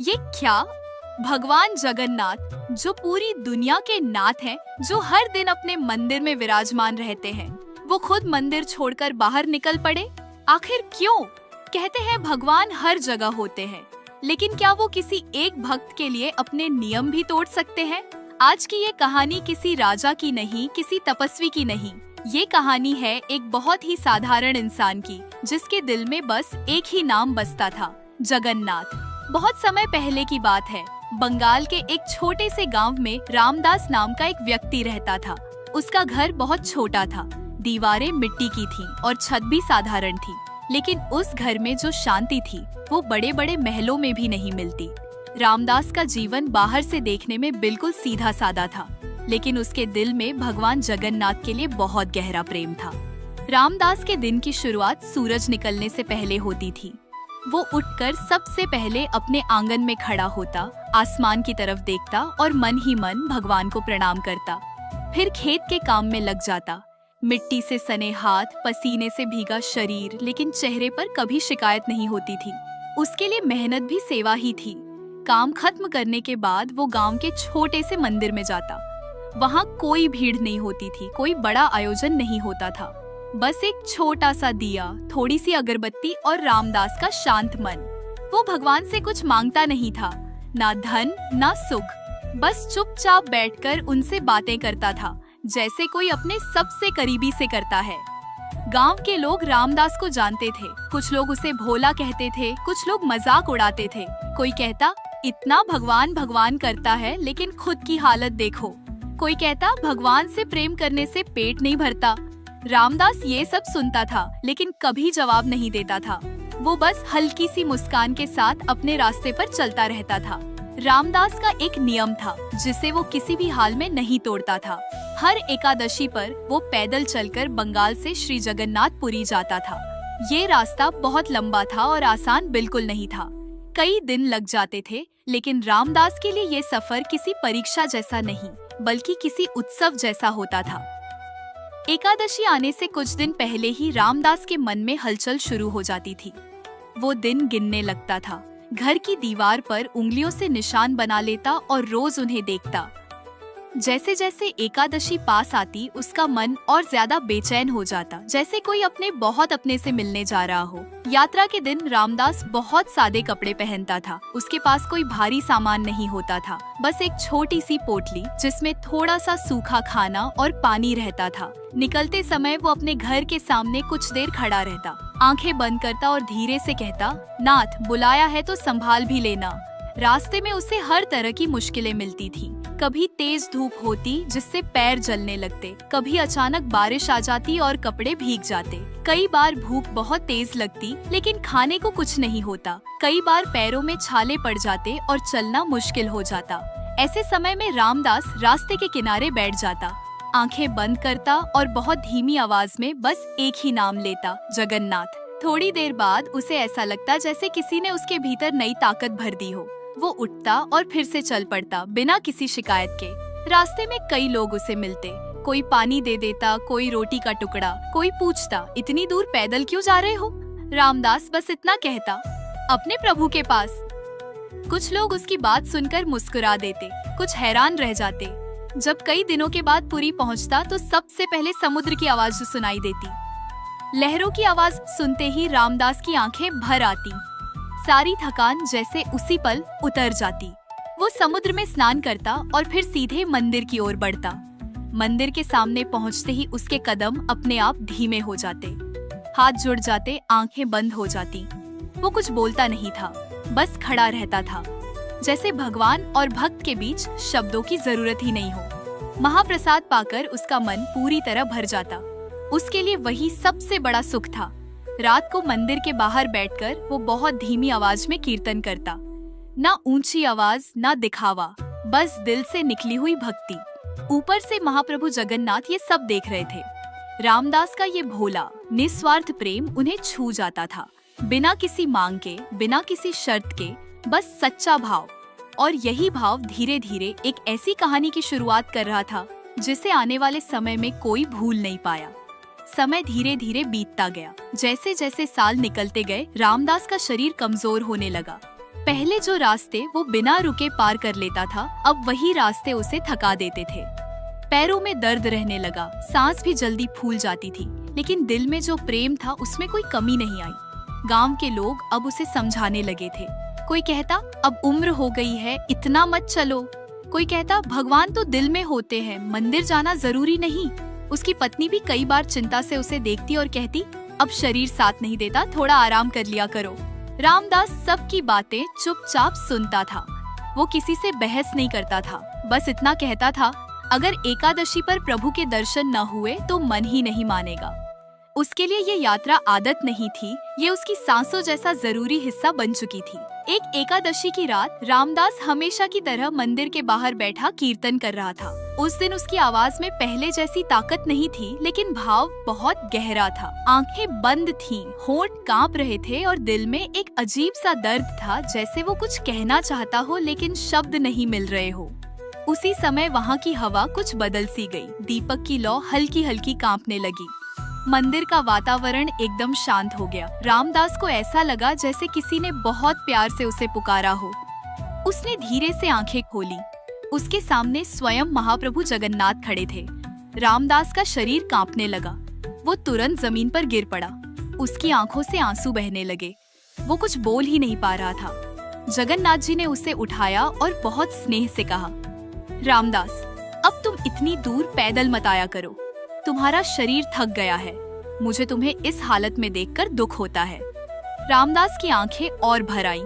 ये क्या? भगवान जगन्नाथ जो पूरी दुनिया के नाथ हैं, जो हर दिन अपने मंदिर में विराजमान रहते हैं, वो खुद मंदिर छोड़कर बाहर निकल पड़े। आखिर क्यों? कहते हैं भगवान हर जगह होते हैं, लेकिन क्या वो किसी एक भक्त के लिए अपने नियम भी तोड़ सकते हैं? आज की ये कहानी किसी राजा की नहीं, किसी तपस्वी की नहीं। ये कहानी है एक बहुत ही साधारण इंसान की, जिसके दिल में बस एक ही नाम बसता था, जगन्नाथ। बहुत समय पहले की बात है। बंगाल के एक छोटे से गांव में रामदास नाम का एक व्यक्ति रहता था। उसका घर बहुत छोटा था, दीवारें मिट्टी की थीं और छत भी साधारण थी। लेकिन उस घर में जो शांति थी, वो बड़े बड़े महलों में भी नहीं मिलती। रामदास का जीवन बाहर से देखने में बिल्कुल सीधा साधा था, लेकिन उसके दिल में भगवान जगन्नाथ के लिए बहुत गहरा प्रेम था। रामदास के दिन की शुरुआत सूरज निकलने से पहले होती थी। वो उठकर सबसे पहले अपने आंगन में खड़ा होता, आसमान की तरफ देखता और मन ही मन भगवान को प्रणाम करता। फिर खेत के काम में लग जाता। मिट्टी से सने हाथ, पसीने से भीगा शरीर, लेकिन चेहरे पर कभी शिकायत नहीं होती थी। उसके लिए मेहनत भी सेवा ही थी। काम खत्म करने के बाद वो गांव के छोटे से मंदिर में जाता। वहाँ कोई भीड़ नहीं होती थी, कोई बड़ा आयोजन नहीं होता था। बस एक छोटा सा दिया, थोड़ी सी अगरबत्ती और रामदास का शांत मन। वो भगवान से कुछ मांगता नहीं था, ना धन ना सुख, बस चुपचाप बैठकर उनसे बातें करता था, जैसे कोई अपने सबसे करीबी से करता है। गांव के लोग रामदास को जानते थे। कुछ लोग उसे भोला कहते थे, कुछ लोग मजाक उड़ाते थे। कोई कहता, इतना भगवान भगवान करता है, लेकिन खुद की हालत देखो। कोई कहता, भगवान से प्रेम करने से पेट नहीं भरता। रामदास ये सब सुनता था, लेकिन कभी जवाब नहीं देता था। वो बस हल्की सी मुस्कान के साथ अपने रास्ते पर चलता रहता था। रामदास का एक नियम था, जिसे वो किसी भी हाल में नहीं तोड़ता था। हर एकादशी पर वो पैदल चलकर बंगाल से श्री जगन्नाथपुरी जाता था। ये रास्ता बहुत लंबा था और आसान बिल्कुल नहीं था। कई दिन लग जाते थे, लेकिन रामदास के लिए ये सफर किसी परीक्षा जैसा नहीं, बल्कि किसी उत्सव जैसा होता था। एकादशी आने से कुछ दिन पहले ही रामदास के मन में हलचल शुरू हो जाती थी। वो दिन गिनने लगता था, घर की दीवार पर उंगलियों से निशान बना लेता और रोज उन्हें देखता। जैसे जैसे एकादशी पास आती, उसका मन और ज्यादा बेचैन हो जाता, जैसे कोई अपने बहुत अपने से मिलने जा रहा हो। यात्रा के दिन रामदास बहुत सादे कपड़े पहनता था। उसके पास कोई भारी सामान नहीं होता था, बस एक छोटी सी पोटली, जिसमें थोड़ा सा सूखा खाना और पानी रहता था। निकलते समय वो अपने घर के सामने कुछ देर खड़ा रहता, आंखें बंद करता और धीरे से कहता, नाथ बुलाया है तो संभाल भी लेना। रास्ते में उसे हर तरह की मुश्किलें मिलती थी। कभी तेज धूप होती, जिससे पैर जलने लगते। कभी अचानक बारिश आ जाती और कपड़े भीग जाते। कई बार भूख बहुत तेज लगती, लेकिन खाने को कुछ नहीं होता। कई बार पैरों में छाले पड़ जाते और चलना मुश्किल हो जाता। ऐसे समय में रामदास रास्ते के किनारे बैठ जाता, आंखें बंद करता और बहुत धीमी आवाज में बस एक ही नाम लेता, जगन्नाथ। थोड़ी देर बाद उसे ऐसा लगता जैसे किसी ने उसके भीतर नई ताकत भर दी हो। वो उठता और फिर से चल पड़ता, बिना किसी शिकायत के। रास्ते में कई लोग उसे मिलते, कोई पानी दे देता, कोई रोटी का टुकड़ा, कोई पूछता, इतनी दूर पैदल क्यों जा रहे हो? रामदास बस इतना कहता, अपने प्रभु के पास। कुछ लोग उसकी बात सुनकर मुस्कुरा देते, कुछ हैरान रह जाते। जब कई दिनों के बाद पुरी पहुंचता, तो सबसे पहले समुद्र की आवाज सुनाई देती। लहरों की आवाज सुनते ही रामदास की आंखें भर आती। सारी थकान जैसे उसी पल उतर जाती। वो समुद्र में स्नान करता और फिर सीधे मंदिर की ओर बढ़ता। मंदिर के सामने पहुंचते ही उसके कदम अपने आप धीमे हो जाते, हाथ जुड़ जाते, आंखें बंद हो जाती। वो कुछ बोलता नहीं था, बस खड़ा रहता था, जैसे भगवान और भक्त के बीच शब्दों की जरूरत ही नहीं हो। महाप्रसाद पाकर उसका मन पूरी तरह भर जाता। उसके लिए वही सबसे बड़ा सुख था। रात को मंदिर के बाहर बैठकर वो बहुत धीमी आवाज में कीर्तन करता। ना ऊंची आवाज, ना दिखावा, बस दिल से निकली हुई भक्ति। ऊपर से महाप्रभु जगन्नाथ ये सब देख रहे थे। रामदास का ये भोला, निस्वार्थ प्रेम उन्हें छू जाता था, बिना किसी मांग के, बिना किसी शर्त के, बस सच्चा भाव। और यही भाव धीरे धीरे एक ऐसी कहानी की शुरुआत कर रहा था, जिसे आने वाले समय में कोई भूल नहीं पाया। समय धीरे धीरे बीतता गया। जैसे जैसे साल निकलते गए, रामदास का शरीर कमजोर होने लगा। पहले जो रास्ते वो बिना रुके पार कर लेता था, अब वही रास्ते उसे थका देते थे। पैरों में दर्द रहने लगा, सांस भी जल्दी फूल जाती थी, लेकिन दिल में जो प्रेम था उसमें कोई कमी नहीं आई। गांव के लोग अब उसे समझाने लगे थे। कोई कहता अब उम्र हो गई है, इतना मत चलो। कोई कहता भगवान तो दिल में होते हैं, मंदिर जाना जरूरी नहीं। उसकी पत्नी भी कई बार चिंता से उसे देखती और कहती अब शरीर साथ नहीं देता, थोड़ा आराम कर लिया करो। रामदास सबकी बातें चुपचाप सुनता था। वो किसी से बहस नहीं करता था, बस इतना कहता था अगर एकादशी पर प्रभु के दर्शन न हुए तो मन ही नहीं मानेगा। उसके लिए ये यात्रा आदत नहीं थी, ये उसकी सांसों जैसा जरूरी हिस्सा बन चुकी थी। एक एकादशी की रात रामदास हमेशा की तरह मंदिर के बाहर बैठा कीर्तन कर रहा था। उस दिन उसकी आवाज में पहले जैसी ताकत नहीं थी, लेकिन भाव बहुत गहरा था। आंखें बंद थीं, होंठ कांप रहे थे और दिल में एक अजीब सा दर्द था, जैसे वो कुछ कहना चाहता हो लेकिन शब्द नहीं मिल रहे हो। उसी समय वहाँ की हवा कुछ बदल सी गई। दीपक की लौ हल्की हल्की कांपने लगी। मंदिर का वातावरण एकदम शांत हो गया। रामदास को ऐसा लगा जैसे किसी ने बहुत प्यार से उसे पुकारा हो। उसने धीरे से आंखें खोली। उसके सामने स्वयं महाप्रभु जगन्नाथ खड़े थे। रामदास का शरीर कांपने लगा। वो तुरंत जमीन पर गिर पड़ा। उसकी आंखों से आंसू बहने लगे। वो कुछ बोल ही नहीं पा रहा था। जगन्नाथ जी ने उसे उठाया और बहुत स्नेह से कहा, रामदास, अब तुम इतनी दूर पैदल मत आया करो। तुम्हारा शरीर थक गया है। मुझे तुम्हें इस हालत में देखकर दुख होता है। रामदास की आंखें और भर आईं।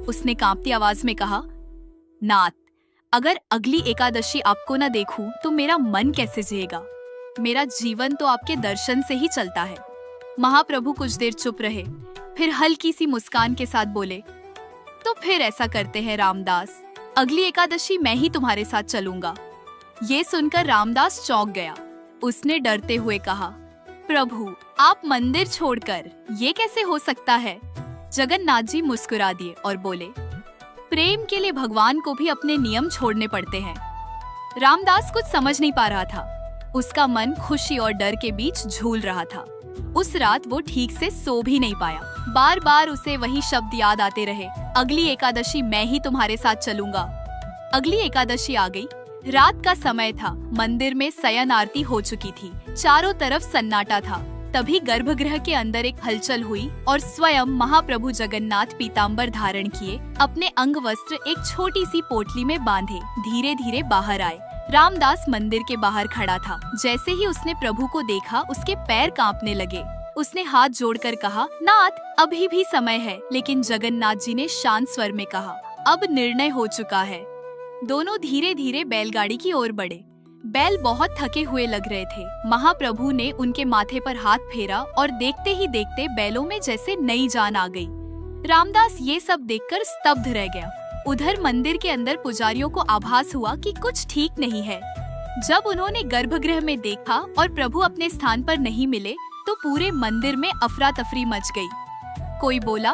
उसने कांपती आवाज में कहा, नाथ, अगर अगली एकादशी आपको न देखूं तो मेरा मन कैसे जिएगा? मेरा जीवन तो आपके दर्शन से ही चलता है। महाप्रभु कुछ देर चुप रहे, फिर हल्की सी मुस्कान के साथ बोले, तो फिर ऐसा करते हैं रामदास, अगली एकादशी मैं ही तुम्हारे साथ चलूंगा। ये सुनकर रामदास चौंक गया। उसने डरते हुए कहा, प्रभु, आप मंदिर छोड़कर, ये कैसे हो सकता है? जगन्नाथ जी मुस्कुरा दिए और बोले, प्रेम के लिए भगवान को भी अपने नियम छोड़ने पड़ते हैं। रामदास कुछ समझ नहीं पा रहा था। उसका मन खुशी और डर के बीच झूल रहा था। उस रात वो ठीक से सो भी नहीं पाया। बार बार उसे वही शब्द याद आते रहे, अगली एकादशी मैं ही तुम्हारे साथ चलूंगा। अगली एकादशी आ गई। रात का समय था। मंदिर में शयन आरती हो चुकी थी। चारों तरफ सन्नाटा था। तभी गर्भगृह के अंदर एक हलचल हुई और स्वयं महाप्रभु जगन्नाथ पीताम्बर धारण किए, अपने अंग वस्त्र एक छोटी सी पोटली में बांधे, धीरे धीरे बाहर आए। रामदास मंदिर के बाहर खड़ा था। जैसे ही उसने प्रभु को देखा, उसके पैर कांपने लगे। उसने हाथ जोड़कर कहा, नाथ, अभी भी समय है। लेकिन जगन्नाथ जी ने शांत स्वर में कहा, अब निर्णय हो चुका है। दोनों धीरे धीरे बैलगाड़ी की ओर बढ़े। बैल बहुत थके हुए लग रहे थे। महाप्रभु ने उनके माथे पर हाथ फेरा और देखते ही देखते बैलों में जैसे नई जान आ गई। रामदास ये सब देखकर स्तब्ध रह गया। उधर मंदिर के अंदर पुजारियों को आभास हुआ कि कुछ ठीक नहीं है। जब उन्होंने गर्भगृह में देखा और प्रभु अपने स्थान पर नहीं मिले तो पूरे मंदिर में अफरा तफरी मच गई। कोई बोला,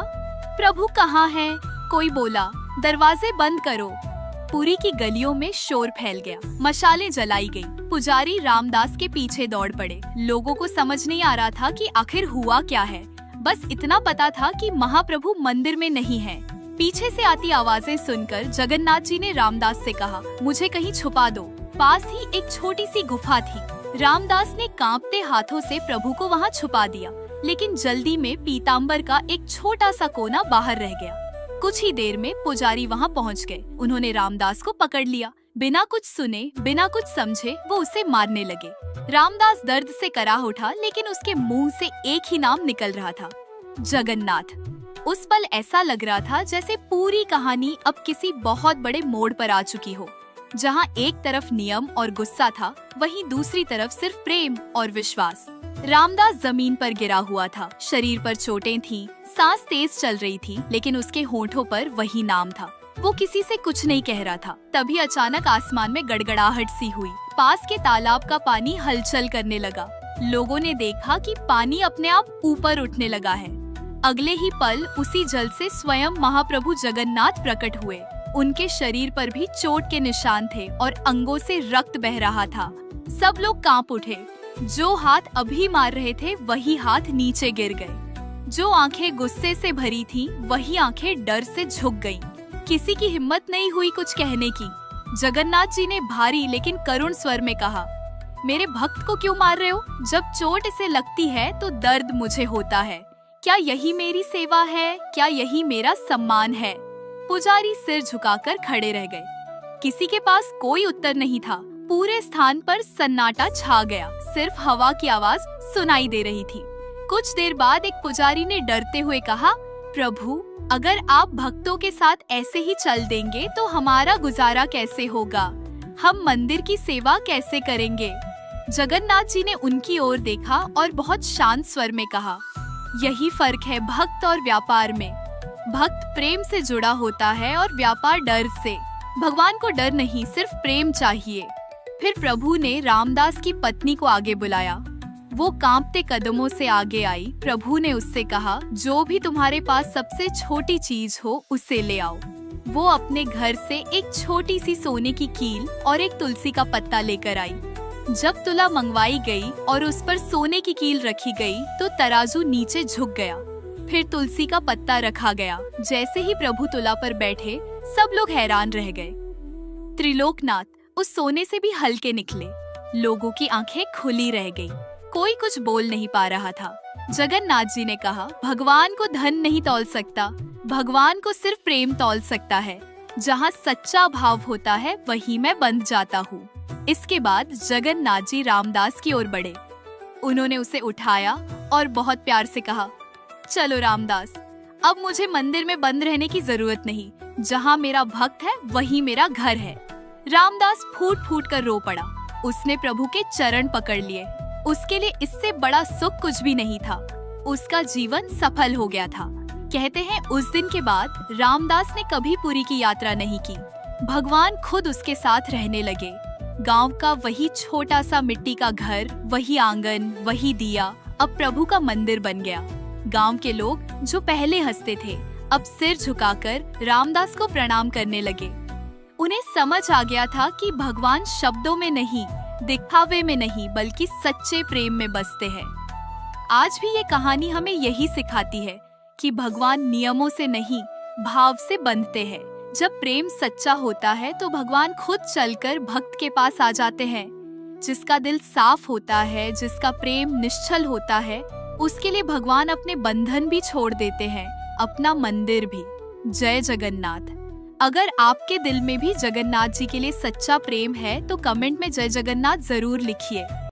प्रभु कहाँ हैं? कोई बोला, दरवाजे बंद करो। पुरी की गलियों में शोर फैल गया। मशालें जलाई गई। पुजारी रामदास के पीछे दौड़ पड़े। लोगों को समझ नहीं आ रहा था कि आखिर हुआ क्या है। बस इतना पता था कि महाप्रभु मंदिर में नहीं है। पीछे से आती आवाजें सुनकर जगन्नाथ जी ने रामदास से कहा, मुझे कहीं छुपा दो। पास ही एक छोटी सी गुफा थी। रामदास ने कांपते हाथों से प्रभु को वहाँ छुपा दिया, लेकिन जल्दी में पीताम्बर का एक छोटा सा कोना बाहर रह गया। कुछ ही देर में पुजारी वहाँ पहुँच गए। उन्होंने रामदास को पकड़ लिया। बिना कुछ सुने, बिना कुछ समझे वो उसे मारने लगे। रामदास दर्द से कराह उठा, लेकिन उसके मुंह से एक ही नाम निकल रहा था, जगन्नाथ। उस पल ऐसा लग रहा था जैसे पूरी कहानी अब किसी बहुत बड़े मोड़ पर आ चुकी हो। जहाँ एक तरफ नियम और गुस्सा था, वहीं दूसरी तरफ सिर्फ प्रेम और विश्वास। रामदास जमीन पर गिरा हुआ था। शरीर पर चोटें थीं, सांस तेज चल रही थी, लेकिन उसके होंठों पर वही नाम था। वो किसी से कुछ नहीं कह रहा था। तभी अचानक आसमान में गड़गड़ाहट सी हुई। पास के तालाब का पानी हलचल करने लगा। लोगों ने देखा कि पानी अपने आप ऊपर उठने लगा है। अगले ही पल उसी जल से स्वयं महाप्रभु जगन्नाथ प्रकट हुए। उनके शरीर पर भी चोट के निशान थे और अंगों से रक्त बह रहा था। सब लोग कांप उठे। जो हाथ अभी मार रहे थे वही हाथ नीचे गिर गए। जो आंखें गुस्से से भरी थीं, वही आंखें डर से झुक गईं। किसी की हिम्मत नहीं हुई कुछ कहने की। जगन्नाथ जी ने भारी लेकिन करुण स्वर में कहा, मेरे भक्त को क्यों मार रहे हो? जब चोट इसे लगती है तो दर्द मुझे होता है। क्या यही मेरी सेवा है? क्या यही मेरा सम्मान है? पुजारी सिर झुकाकर खड़े रह गए। किसी के पास कोई उत्तर नहीं था। पूरे स्थान पर सन्नाटा छा गया। सिर्फ हवा की आवाज सुनाई दे रही थी। कुछ देर बाद एक पुजारी ने डरते हुए कहा, प्रभु, अगर आप भक्तों के साथ ऐसे ही चल देंगे तो हमारा गुजारा कैसे होगा? हम मंदिर की सेवा कैसे करेंगे? जगन्नाथ जी ने उनकी ओर देखा और बहुत शांत स्वर में कहा, यही फर्क है भक्त और व्यापार में। भक्त प्रेम से जुड़ा होता है और व्यापार डर से। भगवान को डर नहीं, सिर्फ प्रेम चाहिए। फिर प्रभु ने रामदास की पत्नी को आगे बुलाया। वो कांपते कदमों से आगे आई। प्रभु ने उससे कहा, जो भी तुम्हारे पास सबसे छोटी चीज हो उसे ले आओ। वो अपने घर से एक छोटी सी सोने की कील और एक तुलसी का पत्ता लेकर आई। जब तुला मंगवाई गई और उस पर सोने की कील रखी गई तो तराजू नीचे झुक गया। फिर तुलसी का पत्ता रखा गया। जैसे ही प्रभु तुला पर बैठे, सब लोग हैरान रह गए। त्रिलोकनाथ उस सोने से भी हल्के निकले। लोगों की आंखें खुली रह गई। कोई कुछ बोल नहीं पा रहा था। जगन्नाथ जी ने कहा, भगवान को धन नहीं तौल सकता, भगवान को सिर्फ प्रेम तौल सकता है। जहाँ सच्चा भाव होता है वहीं मैं बंध जाता हूँ। इसके बाद जगन्नाथ जी रामदास की ओर बढ़े। उन्होंने उसे उठाया और बहुत प्यार से कहा, चलो रामदास, अब मुझे मंदिर में बंद रहने की जरूरत नहीं। जहाँ मेरा भक्त है वहीं मेरा घर है। रामदास फूट फूट कर रो पड़ा। उसने प्रभु के चरण पकड़ लिए। उसके लिए इससे बड़ा सुख कुछ भी नहीं था। उसका जीवन सफल हो गया था। कहते हैं उस दिन के बाद रामदास ने कभी पुरी की यात्रा नहीं की। भगवान खुद उसके साथ रहने लगे। गांव का वही छोटा सा मिट्टी का घर, वही आंगन, वही दिया अब प्रभु का मंदिर बन गया। गांव के लोग जो पहले हंसते थे, अब सिर झुकाकर रामदास को प्रणाम करने लगे। उन्हें समझ आ गया था कि भगवान शब्दों में नहीं, दिखावे में नहीं, बल्कि सच्चे प्रेम में बसते हैं। आज भी ये कहानी हमें यही सिखाती है कि भगवान नियमों से नहीं, भाव से बंधते हैं। जब प्रेम सच्चा होता है तो भगवान खुद चलकर भक्त के पास आ जाते हैं। जिसका दिल साफ होता है, जिसका प्रेम निश्चल होता है, उसके लिए भगवान अपने बंधन भी छोड़ देते हैं, अपना मंदिर भी। जय जगन्नाथ। अगर आपके दिल में भी जगन्नाथ जी के लिए सच्चा प्रेम है तो कमेंट में जय जगन्नाथ जरूर लिखिए।